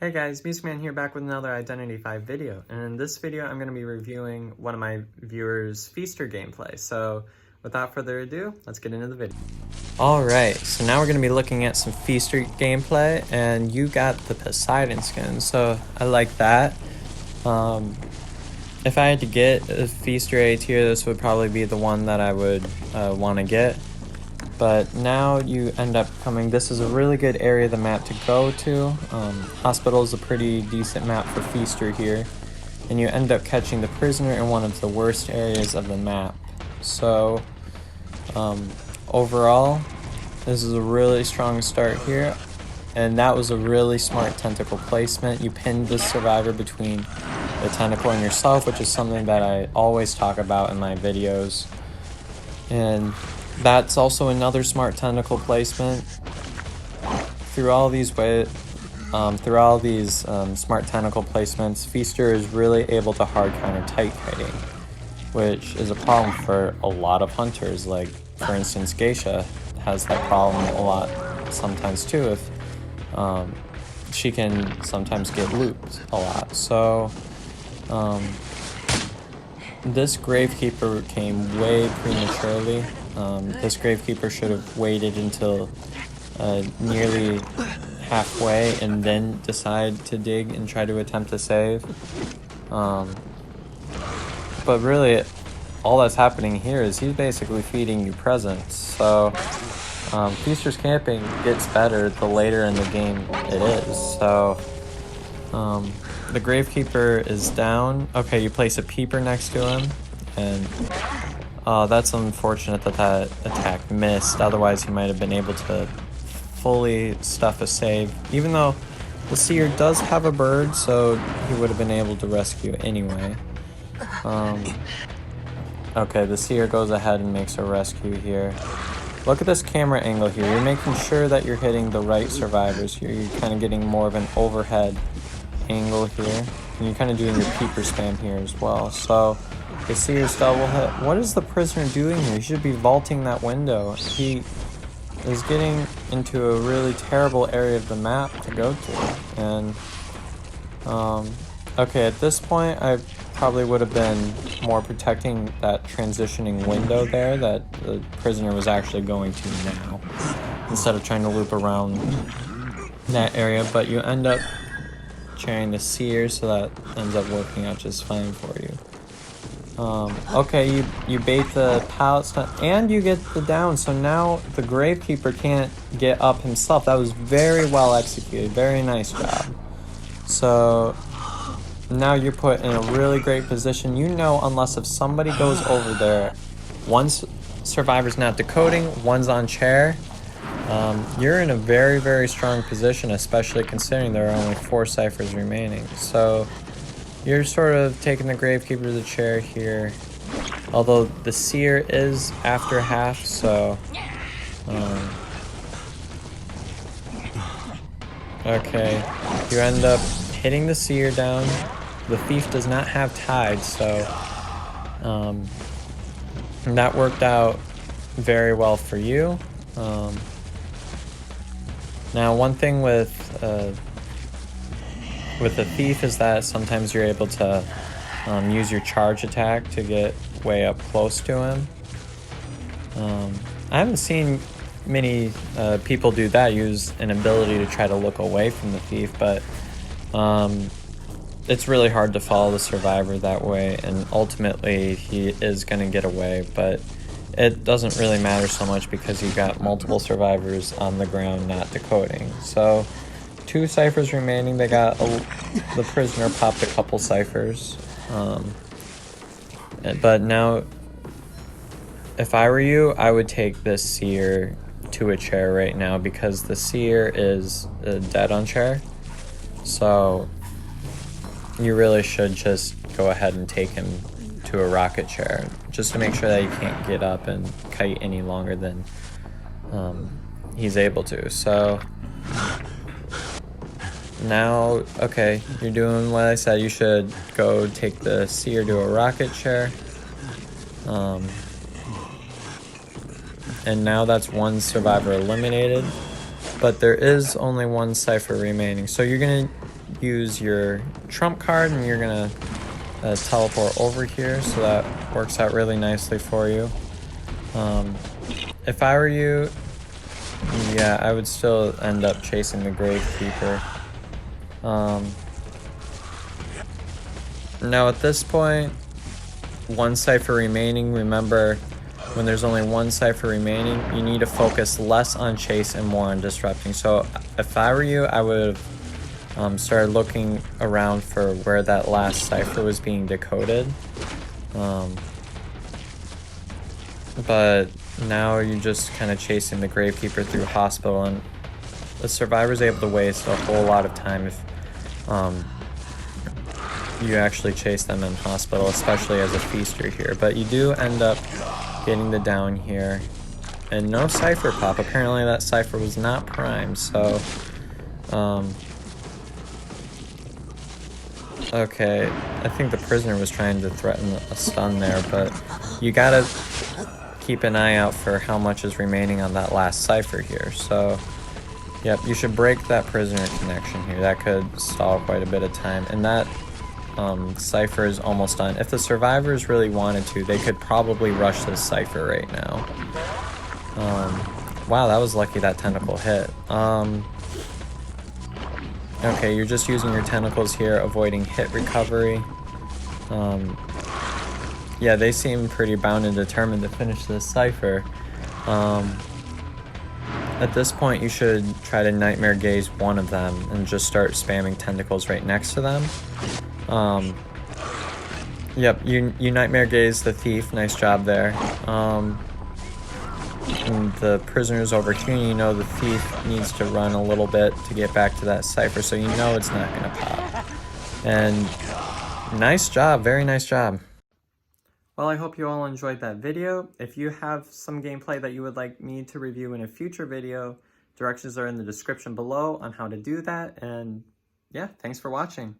Hey guys, Mus1cMan here, back with another Identity V video, and in this video I'm going to be reviewing one of my viewers' Feaster gameplay. So without further ado, let's get into the video. Alright, so now we're going to be looking at some Feaster gameplay, and you got the Poseidon skin, so I like that. If I had to get a Feaster A tier, this would probably be the one that I would want to get. But now you end up coming, this is a really good area of the map to go to. Hospital is a pretty decent map for Feaster here. And you end up catching the prisoner in one of the worst areas of the map. So, overall, this is a really strong start here. And that was a really smart tentacle placement. You pinned the survivor between the tentacle and yourself, which is something that I always talk about in my videos. And that's also another smart tentacle placement. Through all these smart tentacle placements, Feaster is really able to hard counter tight kiting, which is a problem for a lot of hunters. Like, for instance, Geisha has that problem a lot sometimes too. If she can sometimes get looped a lot. So this Gravekeeper came way prematurely. This Gravekeeper should have waited until nearly halfway and then decide to dig and try to attempt to save. But really, all that's happening here is he's basically feeding you presents. So Feaster's camping gets better the later in the game it is. So the Gravekeeper is down. Okay, you place a peeper next to him, and that's unfortunate that that attack missed. Otherwise, he might have been able to fully stuff a save. Even though the Seer does have a bird, so he would have been able to rescue anyway. Okay, the Seer goes ahead and makes a rescue here. Look at this camera angle here. You're making sure that you're hitting the right survivors here. You're kind of getting more of an overhead angle here. And you're kind of doing your peeper spam here as well. So the Seer's double hit. What is the prisoner doing here? He should be vaulting that window. He is getting into a really terrible area of the map to go to. And, okay, at this point, I probably would have been more protecting that transitioning window there that the prisoner was actually going to now, instead of trying to loop around that area. But you end up carrying the Seer, so that ends up working out just fine for you. Okay, you bait the pallet stunt, and you get the down, so now the Gravekeeper can't get up himself. That was very well executed, very nice job. So now you're put in a really great position. You know, unless if somebody goes over there, one's survivor's not decoding, one's on chair, you're in a very, very strong position, especially considering there are only 4 ciphers remaining. So you're sort of taking the Gravekeeper to the chair here, although the Seer is after half, so okay, you end up hitting the Seer down. The Thief does not have Tide, so that worked out very well for you. Now, one thing with the Thief is that sometimes you're able to use your charge attack to get way up close to him. I haven't seen many people do that, use an ability to try to look away from the Thief, but it's really hard to follow the survivor that way, and ultimately he is going to get away, but it doesn't really matter so much because you've got multiple survivors on the ground not decoding. So 2 ciphers remaining. They got the prisoner popped a couple ciphers, but now if I were you, I would take this Seer to a chair right now, because the Seer is dead on chair. So you really should just go ahead and take him to a rocket chair, just to make sure that he can't get up and kite any longer than he's able to. So now, okay, you're doing what I said. You should go take the Seer to a rocket chair. And now that's 1 survivor eliminated, but there is only 1 cipher remaining. So you're gonna use your trump card and you're gonna teleport over here, so that works out really nicely for you. If I were you, yeah, I would still end up chasing the Gravekeeper. Now at this point, one cipher remaining. Remember, when there's only one cipher remaining, you need to focus less on chase and more on disrupting. So if I were you, I would have started looking around for where that last cipher was being decoded. But now you're just kind of chasing the Gravekeeper through hospital, and the survivor's able to waste a whole lot of time if you actually chase them in hospital, especially as a feaster here. But you do end up getting the down here, and no cipher pop. Apparently that cipher was not primed, so okay, I think the prisoner was trying to threaten a stun there, but you gotta keep an eye out for how much is remaining on that last cipher here. So yep, you should break that prisoner connection here. That could stall quite a bit of time, and that cipher is almost done. If the survivors really wanted to, they could probably rush this cipher right now. Wow, that was lucky that tentacle hit. Okay, you're just using your tentacles here, avoiding hit recovery. Yeah, they seem pretty bound and determined to finish this cipher. At this point, you should try to Nightmare Gaze one of them and just start spamming tentacles right next to them. Yep, you Nightmare Gaze the thief. Nice job there. And the prisoner's over here, and you know the thief needs to run a little bit to get back to that cipher, so you know it's not going to pop. And nice job, very nice job. Well, I hope you all enjoyed that video. If you have some gameplay that you would like me to review in a future video, directions are in the description below on how to do that. And yeah, thanks for watching.